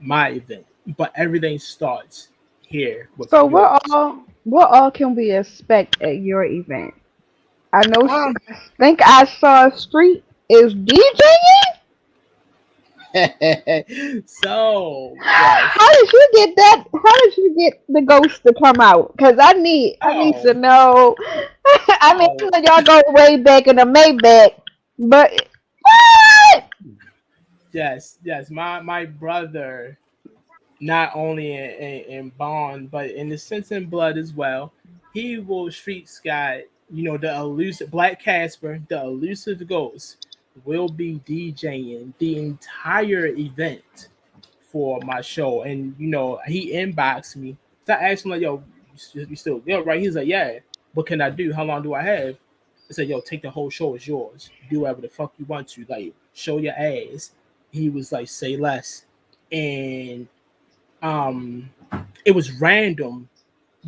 my event, but everything starts here with so yours. what all can we expect at your event? I know. Um, I think I saw Street is DJing. so yes. How did you get that? How did you get the ghost to come out? Cause I need to Oh, know. I mean, oh, I know y'all go way back in the Maybach, but what? yes, yes. My brother, not only in bond, but in the sense in blood as well. He will street sky, the elusive Black Casper, the elusive ghost, will be DJing the entire event for my show. And he inboxed me. So I asked him like, yo, you still good, right? He's like, yeah. What can I do? How long do I have? I said, yo, take the whole show as yours. Do whatever the fuck you want to. Like, show your ass. He was like, say less. And um it was random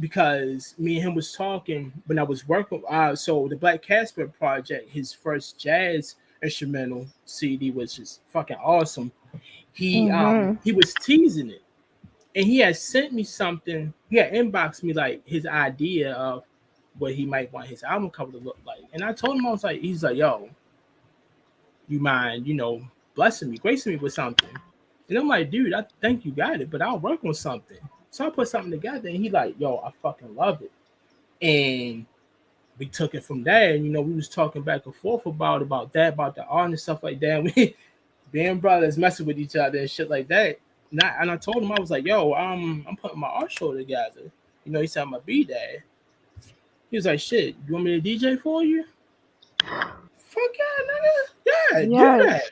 because me and him was talking when I was working. So the Black Casper project, his first jazz instrumental CD was just fucking awesome. Mhm. He was teasing it, and he had sent me something. He had inboxed me like his idea of what he might want his album cover to look like, and I told him, I was like, he's like, yo, you mind, blessing me, gracing me with something. And I'm like, dude, I think you got it, but I'll work on something. So I put something together, and he like, yo, I fucking love it. And we took it from there, and we was talking back and forth about the art and stuff like that. We being brothers messing with each other and shit like that. And I told him, I was like, yo, I'm putting my art show together. He said I'm gonna be there. He was like, shit, you want me to DJ for you? Fuck yeah, nigga. Yeah, do Yes. that.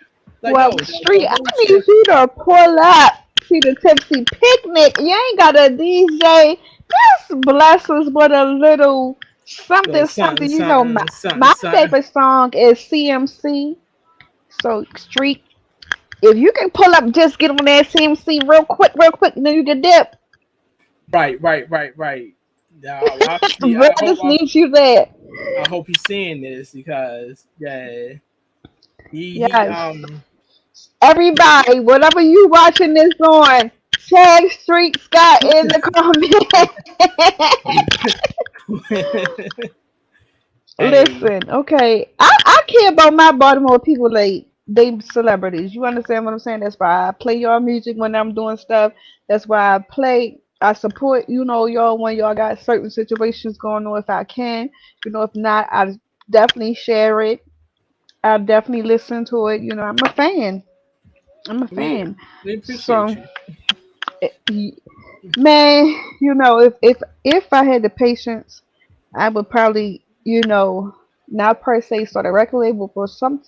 Like, Well, yo, the Street, I whole need shit. you to pull up to the Tipsy Picnic. You ain't got a DJ. Just bless us with a little Little something, something, something. something, something, My something. favorite song is CMC. So, Street, if you can pull up, just get on that CMC real quick, and then you can dip. Right, right, right, right. Now, I just need you there. I hope he's seeing this because yeah, he Yes. Everybody, whatever you watching this on, tag Street Scott in the comments. hey, Listen, okay. I care about my Baltimore people like they celebrities. You understand what I'm saying? That's why I play your music when I'm doing stuff. That's why I support, y'all when y'all got certain situations going on if I can. If not, I definitely share it. I definitely listen to it. I'm a fan. I'm a we fan. we appreciate So, you. y- man, if I had the patience, I would probably, not per se start a record label, but some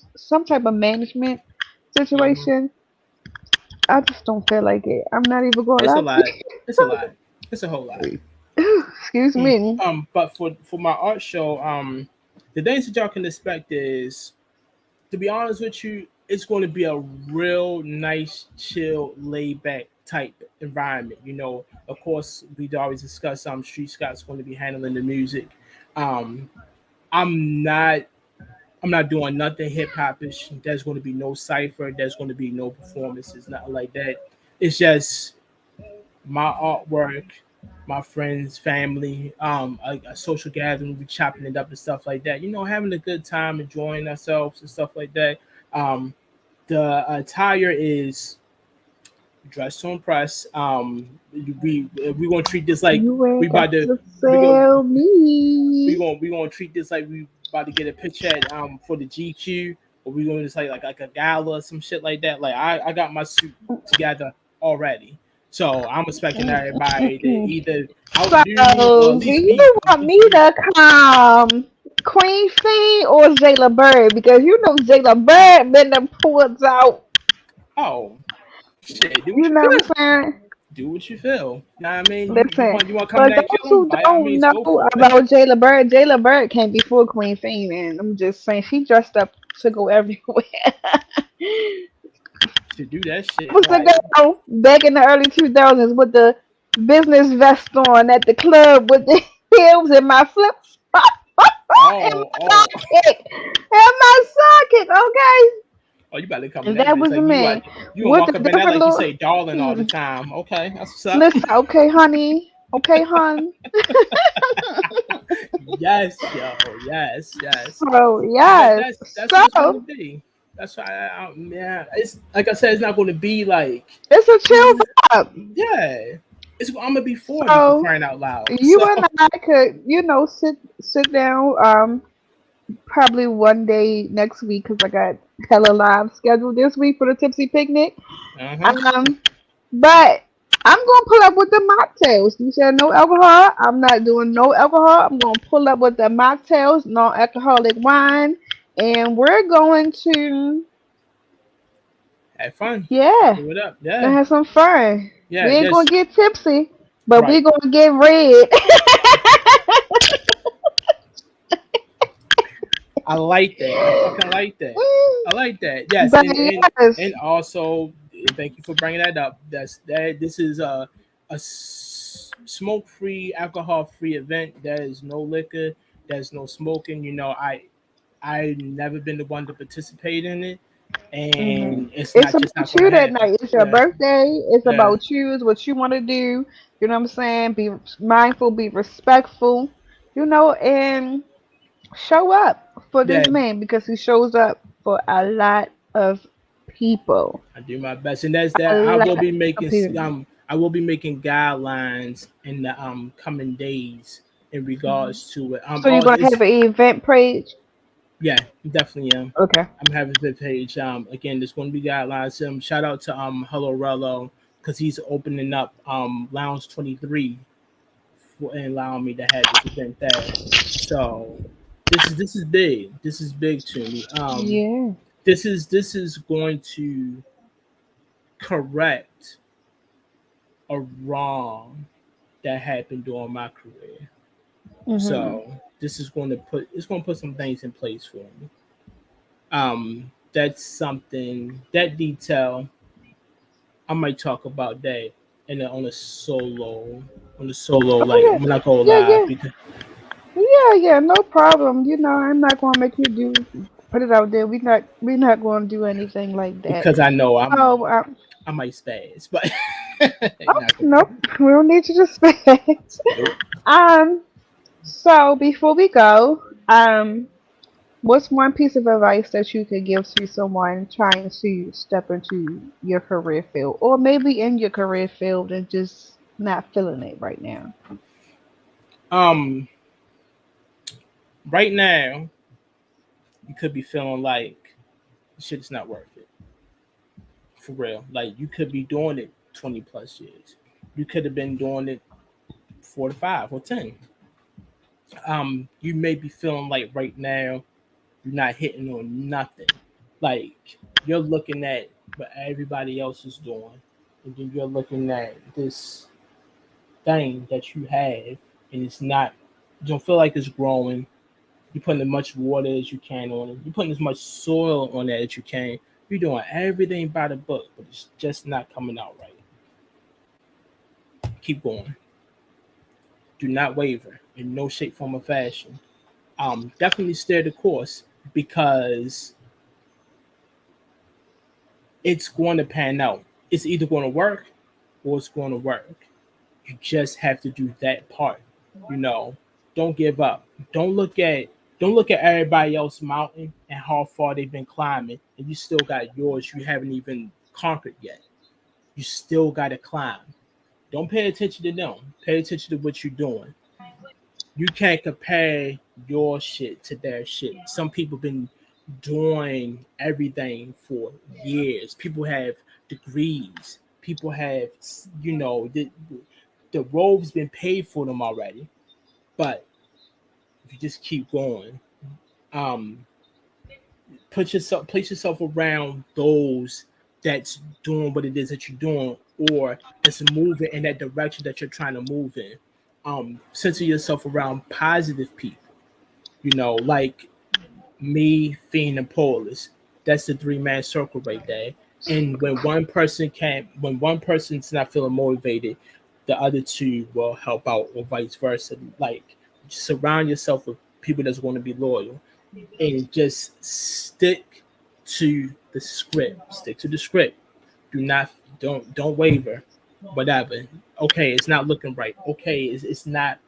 type of management Mhm. situation. I just don't feel like it. I'm not even gonna It's a lie to lot. It's a lot. It's a whole lot. you. Excuse Mm. me. But for my art show, the things that y'all can expect is, to be honest with you, it's going to be a real nice, chill, laid back type environment. Of course, we always discuss Street Scott's going to be handling the music. Um, I'm not I'm not doing nothing hip hopish. There's going to be no cipher. There's going to be no performances, nothing like that. It's just my artwork, my friends, family, a social gathering, we chopping it up and stuff like that. Having a good time, enjoying ourselves and stuff like that. Um, the attire is dress to impress. We gonna treat this like You we ain't got about to to we go sell we me. gonna we gonna treat this like we about to get a picture at for the GQ, or we gonna just like a gala or some shit like that. Like I got my suit together already, so I'm expecting everybody to either outdo me or at So, do least you be want me to come Queen Pheen or Jayla Bird? Because you know Jayla Bird been the pulled out. oh shit, do what You you know what feel. I'm saying? Do what you feel. Know what I mean? You Listen, want you want to come for in there and those kill them? who By all don't means, know go for it. about Jayla Bird can't be full Queen Pheen, man. I'm just saying she dressed up to go everywhere. To do that shit, Was the like girl back in the early 2000s with the business vest on at the club with the heels and my flips and oh my oh sidekick and my sidekick, okay? oh, you about to come in And that that bitch was the like you man like you gonna with walk the up in there different like you little. say darling all the Hmm. time. Okay, that's what's up. Listen, okay, honey, okay, hon. Yes, yo, yes. So That yes, that's what it's going to so be. That's why, yeah. It's like I said, it's not going to be like, it's a chill vibe. yeah. I'm gonna be 40 for So crying out loud. you and I could, sit down. Probably one day next week because I got hella live scheduled this week for the Tipsy Picnic. Uh huh. Um, but I'm gonna pull up with the mocktails. You said no alcohol. I'm not doing no alcohol. I'm gonna pull up with the mocktails, non-alcoholic wine, and we're going to, Have fun. yeah, Do it up. gonna Yeah, have some fun. We yeah. ain't gonna That's get tipsy, but we right. gonna get red. I like that. I fucking like that. I like that. Yes, But and yes, also thank you for bringing that up. This is a smoke free, alcohol free event. There is no liquor. There's no smoking. I never been the one to participate in it, hmm, and it's it's not just not about going to you that happen. night. It's your Yeah, birthday. It's yeah, about you. It's what you want to do. You know what I'm saying? Be mindful. Be respectful. And show up for yeah. this man because he shows up for a lot of people. I do my best, and that's A that. lot of people. I will be making guidelines in the coming days in Mhm. regards to it. So you're All gonna it's have an event page? yeah, definitely am. Okay. I'm having the page. Again, there's going to be guidelines. Shout out to Hello Rello because he's opening up Lounge 23 and allowing me to have this event there. So this is big. This is big to me. Yeah. This is going to correct a wrong that happened during my career. Mhm. So this is going to put some things in place for me. That's something that detail I might talk about that and on a solo Oh like yeah. I'm not gonna Yeah, lie yeah. because Yeah, no problem. I'm not gonna make you put it out there. We not gonna do anything like that. I know So I might spaz, but oh not gonna nope, we don't need you to spend. nope. um. So before we go, what's one piece of advice that you could give to someone trying to step into your career field, or maybe in your career field and just not feeling it right now? Um, right now you could be feeling like shit's not worth it for real. Like you could be doing it 20 plus years. You could have been doing it 4 to 5 or 10. You may be feeling like right now you're not hitting on nothing. Like you're looking at what everybody else is doing, and then you're looking at this thing that you have, and it's not. You don't feel like it's growing. You're putting as much water as you can on it. You're putting as much soil on it as you can. You're doing everything by the book, but it's just not coming out right. Keep going. Do not waver in no shape, form, or fashion. Definitely steer the course because it's going to pan out. It's either going to work or it's going to work. You just have to do that part. You know, don't give up. Don't look at don't look at everybody else's mountain and how far they've been climbing, and you still got yours you haven't even conquered yet. You still got to climb. Don't pay attention to them. Pay attention to what you're doing. You can't compare your shit to their shit. Some people been doing everything for years. People have degrees. People have, the road's been paid for them already. But if you just keep going, um, place yourself around those that's doing what it is that you're doing, or that's moving in that direction that you're trying to move in. Center yourself around positive people. Like me, Pheen, and Paulus. That's the three-man circle right there. And when one person's not feeling motivated, the other two will help out, or vice versa. Like, surround yourself with people that's going to be loyal, and just stick to the script. Stick to the script. Don't waver. Whatever. Okay, it's not looking right. Okay, it's not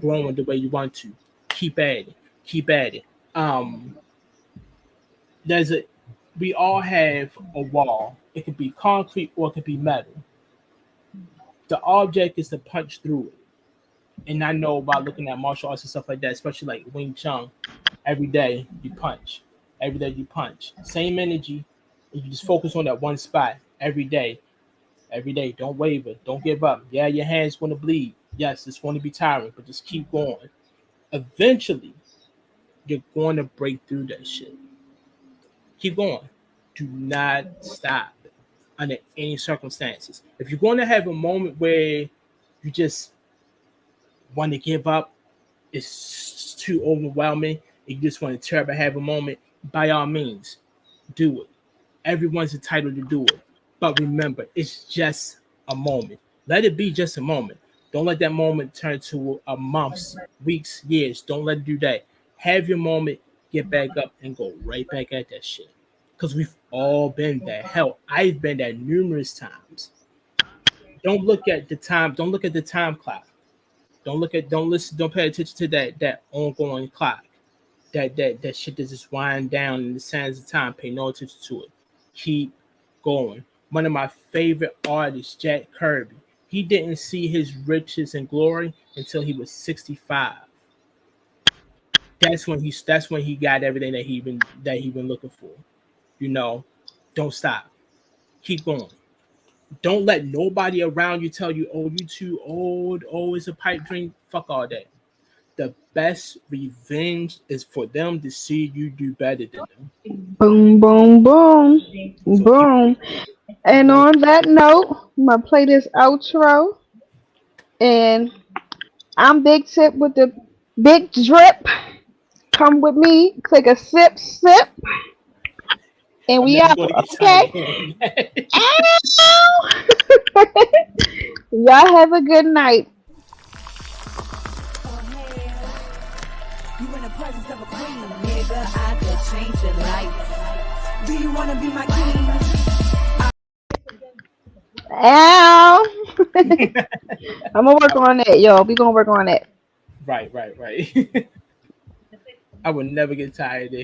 growing the way you want to. Keep at it. Keep at it. Um, there's a we all have a wall. It could be concrete or it could be metal. The object is to punch through it. And I know by looking at martial arts and stuff like that, especially like Wing Chun, every day you punch. Every day you punch. Same energy. And you just focus on that one spot every day. Every day. Don't waver. Don't give up. Yeah, your hands going to bleed. Yes, it's going to be tiring, but just keep going. Eventually, you're going to break through that shit. Keep going. Do not stop under any circumstances. If you're going to have a moment where you just want to give up, it's too overwhelming, and you just want to tear up and have a moment, by all means, do it. Everyone's entitled to do it. But remember, it's just a moment. Let it be just a moment. Don't let that moment turn to a months, weeks, years. Don't let it do that. Have your moment, get back up, and go right back at that shit. Because we've all been there. Hell, I've been there numerous times. Don't look at the time. Don't look at the time clock. Don't listen. Don't pay attention to that ongoing clock. That shit that just wind down in the sands of time. Pay no attention to it. Keep going. One of my favorite artists, Jack Kirby. He didn't see his riches and glory until he was 65. That's when he got everything that he been looking for. You know, don't stop. Keep going. Don't let nobody around you tell you, "Oh, you too old. Oh, it's a pipe dream." Fuck all that. The best revenge is for them to see you do better than them. Boom, boom, boom, So keep boom. keep And going. on that note, I'm gonna play this outro, and I'm Big Tip with the big drip. Come with me, take a sip, sip, and I'm we never out. going to get tired of Okay. hearing that. Ow! Y'all have a good night. You in the presence of a queen, nigga. I could change your life. Do you wanna be my king? Ow! I'm gonna work on that, yo. We gonna work on that. Right. I will never get tired of